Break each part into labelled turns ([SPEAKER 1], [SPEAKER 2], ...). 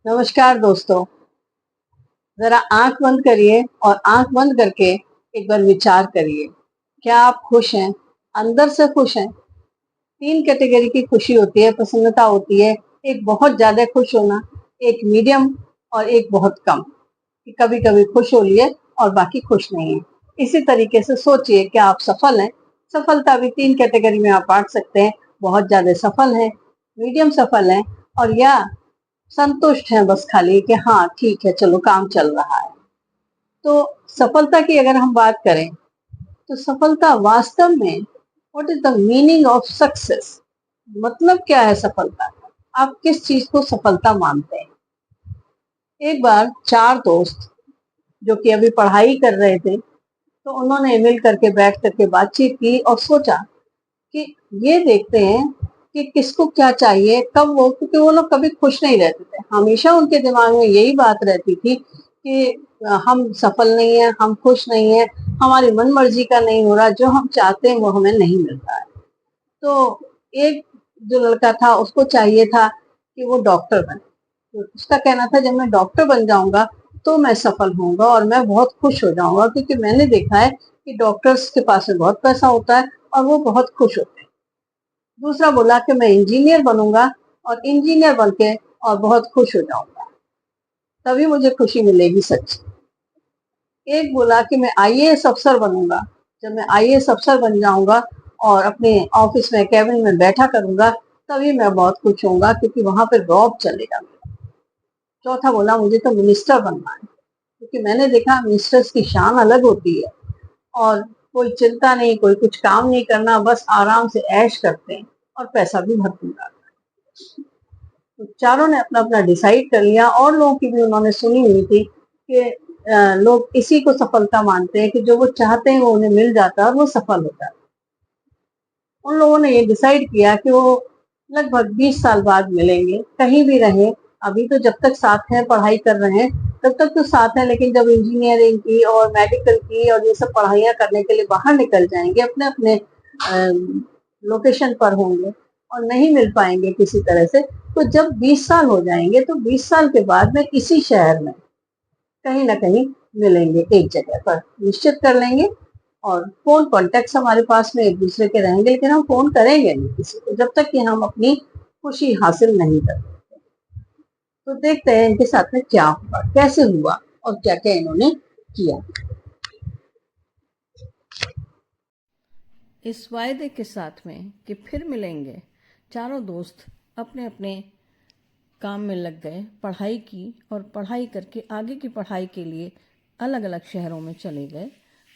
[SPEAKER 1] नमस्कार दोस्तों। जरा आंख बंद करिए और आंख बंद करके एक बार विचार करिए। क्या आप खुश हैं? अंदर से खुश हैं? तीन कैटेगरी की खुशी होती है, प्रसन्नता होती है। एक बहुत ज्यादा खुश होना, एक मीडियम और एक बहुत कम। कि कभी कभी खुश हो लिए और बाकी खुश नहीं है। इसी तरीके से सोचिए, क्या आप सफल हैं? सफलता भी तीन कैटेगरी में आप बांट सकते हैं। बहुत ज्यादा सफल हैं, मीडियम सफल हैं, और या संतुष्ट हैं बस खाली कि हाँ ठीक है, चलो काम चल रहा है। तो सफलता की अगर हम बात करें तो सफलता वास्तव में, what is the meaning of success? मतलब क्या है सफलता? आप किस चीज को सफलता मानते हैं? एक बार चार दोस्त जो कि अभी पढ़ाई कर रहे थे, तो उन्होंने मिल करके बैठ करके बातचीत की और सोचा कि ये देखते हैं कि किसको क्या चाहिए, कब वो, क्योंकि वो लोग कभी खुश नहीं रहते थे। हमेशा उनके दिमाग में यही बात रहती थी कि हम सफल नहीं है, हम खुश नहीं है, हमारी मन मर्जी का नहीं हो रहा, जो हम चाहते हैं वो हमें नहीं मिल रहा है। तो एक जो लड़का था, उसको चाहिए था कि वो डॉक्टर बने। तो उसका कहना था, जब मैं डॉक्टर बन जाऊंगा तो मैं सफल होऊंगा और मैं बहुत खुश हो जाऊंगा, क्योंकि मैंने देखा है कि डॉक्टर्स के पास में बहुत पैसा होता है और वो बहुत खुश होते हैं। दूसरा बोला कि मैं इंजीनियर बनूंगा और इंजीनियर बन के और बहुत खुश हो जाऊंगा, तभी मुझे खुशी मिलेगी सच। एक बोला कि मैं आईएएस अफसर बनूंगा, जब मैं आईएएस अफसर बन जाऊंगा और अपने ऑफिस में कैबिन में बैठा करूंगा, तभी मैं बहुत खुश होऊंगा, क्योंकि वहां पर रौब चलेगा। चौथा बोला, मुझे तो मिनिस्टर बनना है, क्योंकि मैंने देखा मिनिस्टर्स की शान अलग होती है और कोई चिंता नहीं, कोई कुछ काम नहीं करना, बस आराम से ऐश करते हैं और पैसा भी भरपूर आता है। तो चारों ने अपना अपना डिसाइड कर लिया, और लोगों की भी उन्होंने सुनी हुई थी कि लोग इसी को सफलता मानते हैं कि जो वो चाहते हैं वो उन्हें मिल जाता है और वो सफल होता है। उन लोगों ने ये डिसाइड किया कि वो लगभग 20 साल बाद मिलेंगे, कहीं भी रहे। अभी तो जब तक साथ हैं, पढ़ाई कर रहे हैं, तब तक तो साथ हैं, लेकिन जब इंजीनियरिंग की और मेडिकल की और ये सब पढ़ाइयाँ करने के लिए बाहर निकल जाएंगे, अपने अपने लोकेशन पर होंगे और नहीं मिल पाएंगे किसी तरह से। तो जब 20 साल हो जाएंगे तो 20 साल के बाद में इसी शहर में कहीं ना कहीं मिलेंगे, एक जगह पर निश्चित कर लेंगे। और फोन कॉन्टेक्ट हमारे पास में एक दूसरे के रहेंगे, लेकिन हम फोन करेंगे नहीं किसी को जब तक कि हम अपनी खुशी हासिल नहीं कर। तो देखते हैं इनके साथ में क्या हुआ, कैसे हुआ और क्या क्या इन्होंने किया।
[SPEAKER 2] इस वायदे के साथ में कि फिर मिलेंगे, चारों दोस्त अपने अपने काम में लग गए, पढ़ाई की और पढ़ाई करके आगे की पढ़ाई के लिए अलग अलग शहरों में चले गए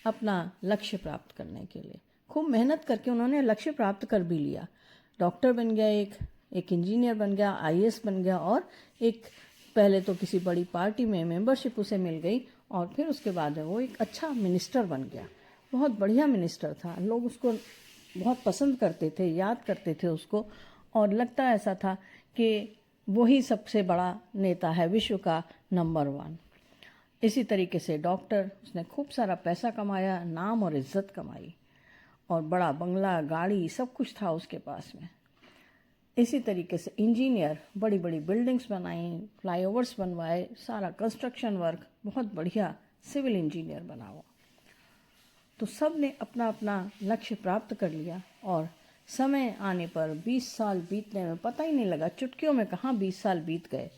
[SPEAKER 2] अपना लक्ष्य प्राप्त करने के लिए। खूब मेहनत करके उन्होंने लक्ष्य प्राप्त कर भी लिया। डॉक्टर बन गया, एक इंजीनियर बन गया, आईएएस बन गया, और एक पहले तो किसी बड़ी पार्टी में मेंबरशिप उसे मिल गई, और फिर उसके बाद वो एक अच्छा मिनिस्टर बन गया। बहुत बढ़िया मिनिस्टर था, लोग उसको बहुत पसंद करते थे, याद करते थे उसको, और लगता ऐसा था कि वही सबसे बड़ा नेता है, विश्व का नंबर 1। इसी तरीके से डॉक्टर, उसने खूब सारा पैसा कमाया, नाम और इज्जत कमाई, और बड़ा बंगला, गाड़ी, सब कुछ था उसके पास में। इसी तरीके से इंजीनियर, बड़ी बड़ी बिल्डिंग्स बनाई, फ्लाईओवर्स बनवाए, सारा कंस्ट्रक्शन वर्क, बहुत बढ़िया सिविल इंजीनियर बना वो। तो सब ने अपना अपना लक्ष्य प्राप्त कर लिया, और समय आने पर 20 साल बीतने में पता ही नहीं लगा, चुटकियों में कहाँ 20 साल बीत गए।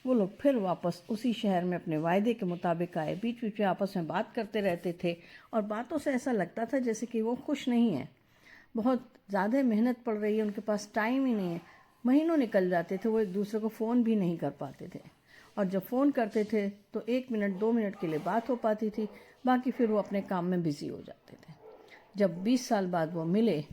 [SPEAKER 2] वो लोग फिर वापस उसी शहर में अपने वायदे के मुताबिक आए। बीच बीच में आपस में बात करते रहते थे, और बातों से ऐसा लगता था जैसे कि वो खुश नहीं है, बहुत ज़्यादा मेहनत पड़ रही है, उनके पास टाइम ही नहीं है। महीनों निकल जाते थे, वो एक दूसरे को फ़ोन भी नहीं कर पाते थे, और जब फ़ोन करते थे तो 1 मिनट 2 मिनट के लिए बात हो पाती थी, बाकी फिर वो अपने काम में बिज़ी हो जाते थे। जब 20 साल बाद वो मिले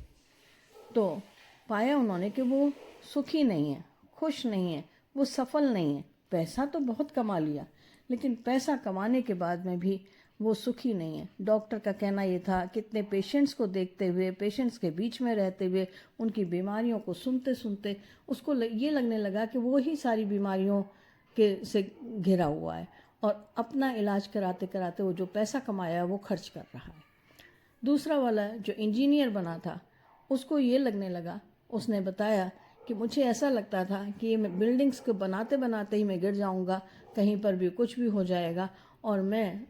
[SPEAKER 2] तो पाया उन्होंने कि वो सुखी नहीं है, खुश नहीं है, वो सफल नहीं है। पैसा तो बहुत कमा लिया, लेकिन पैसा कमाने के बाद में भी वो सुखी नहीं है। डॉक्टर का कहना ये था, कितने पेशेंट्स को देखते हुए, पेशेंट्स के बीच में रहते हुए, उनकी बीमारियों को सुनते सुनते उसको ये लगने लगा कि वो ही सारी बीमारियों के से घिरा हुआ है, और अपना इलाज कराते कराते वो जो पैसा कमाया वो खर्च कर रहा है। दूसरा वाला जो इंजीनियर बना था, उसको ये लगने लगा, उसने बताया कि मुझे ऐसा लगता था कि ये मैं बिल्डिंग्स को बनाते बनाते ही मैं गिर जाऊंगा, कहीं पर भी कुछ भी हो जाएगा और मैं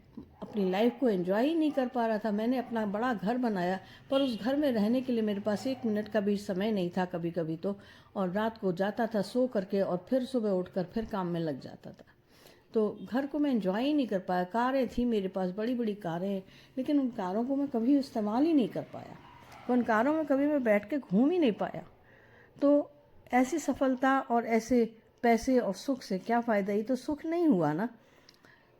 [SPEAKER 2] अपनी लाइफ को एंजॉय ही नहीं कर पा रहा था। मैंने अपना बड़ा घर बनाया, पर उस घर में रहने के लिए मेरे पास 1 मिनट का भी समय नहीं था कभी कभी तो। और रात को जाता था सो करके और फिर सुबह उठकर फिर काम में लग जाता था। तो घर को मैं एंजॉय ही नहीं कर पाया। कारें थी मेरे पास, बड़ी बड़ी कारें, लेकिन उन कारों को मैं कभी इस्तेमाल ही नहीं कर पाया। उन कारों में कभी मैं बैठ के घूम ही नहीं पाया। तो ऐसी सफलता और ऐसे पैसे और सुख से क्या फ़ायदा, ये तो सुख नहीं हुआ ना।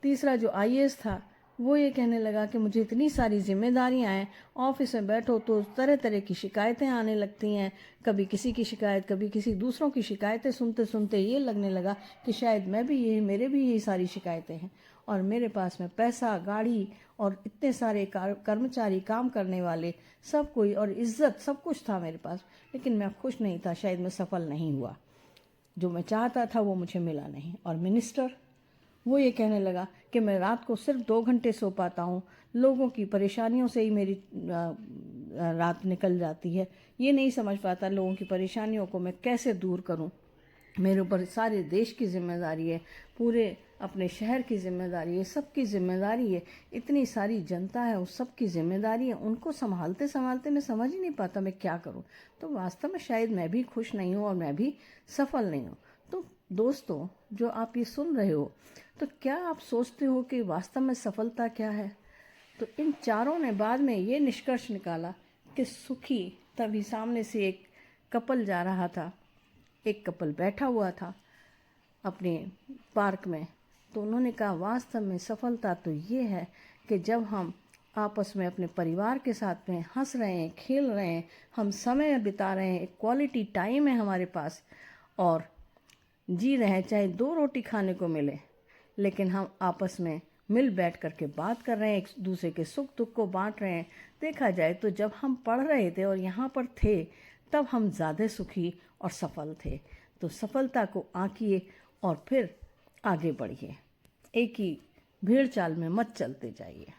[SPEAKER 2] तीसरा जो आईएएस था वो ये कहने लगा कि मुझे इतनी सारी जिम्मेदारियां हैं, ऑफिस में बैठो तो तरह तरह की शिकायतें आने लगती हैं, कभी किसी की शिकायत कभी किसी दूसरों की शिकायतें सुनते सुनते ये लगने लगा कि शायद मैं भी यही मेरे भी यही सारी शिकायतें हैं। और मेरे पास में पैसा, गाड़ी और इतने सारे कर्मचारी, काम करने वाले, सब कोई और इज्जत, सब कुछ था मेरे पास, लेकिन मैं खुश नहीं था। शायद मैं सफल नहीं हुआ, जो मैं चाहता था वो मुझे मिला नहीं। और मिनिस्टर वो ये कहने लगा कि मैं रात को सिर्फ 2 घंटे सो पाता हूँ, लोगों की परेशानियों से ही मेरी रात निकल जाती है। ये नहीं समझ पाता लोगों की परेशानियों को मैं कैसे दूर करूँ। मेरे ऊपर सारे देश की जिम्मेदारी है, पूरे अपने शहर की जिम्मेदारी है, सबकी जिम्मेदारी है, इतनी सारी जनता है उस सब की जिम्मेदारी है। उनको संभालते संभालते मैं समझ ही नहीं पाता मैं क्या करूं। तो वास्तव में शायद मैं भी खुश नहीं हूं और मैं भी सफल नहीं हूं। तो दोस्तों, जो आप ये सुन रहे हो, तो क्या आप सोचते हो कि वास्तव में सफलता क्या है? तो इन चारों ने बाद में ये निष्कर्ष निकाला कि सुखी, तभी सामने से एक कपल जा रहा था, एक कपल बैठा हुआ था अपने पार्क में। तो उन्होंने कहा वास्तव में सफलता तो ये है कि जब हम आपस में अपने परिवार के साथ में हंस रहे हैं, खेल रहे हैं, हम समय बिता रहे हैं, एक क्वालिटी टाइम है हमारे पास और जी रहे हैं, चाहे 2 रोटी खाने को मिले, लेकिन हम आपस में मिल बैठ करके बात कर रहे हैं, एक दूसरे के सुख दुख को बांट रहे हैं। देखा जाए तो जब हम पढ़ रहे थे और यहाँ पर थे, तब हम ज़्यादा सुखी और सफल थे। तो सफलता को आंकिए और फिर आगे बढ़िए, एक ही भीड़ चाल में मत चलते जाइए।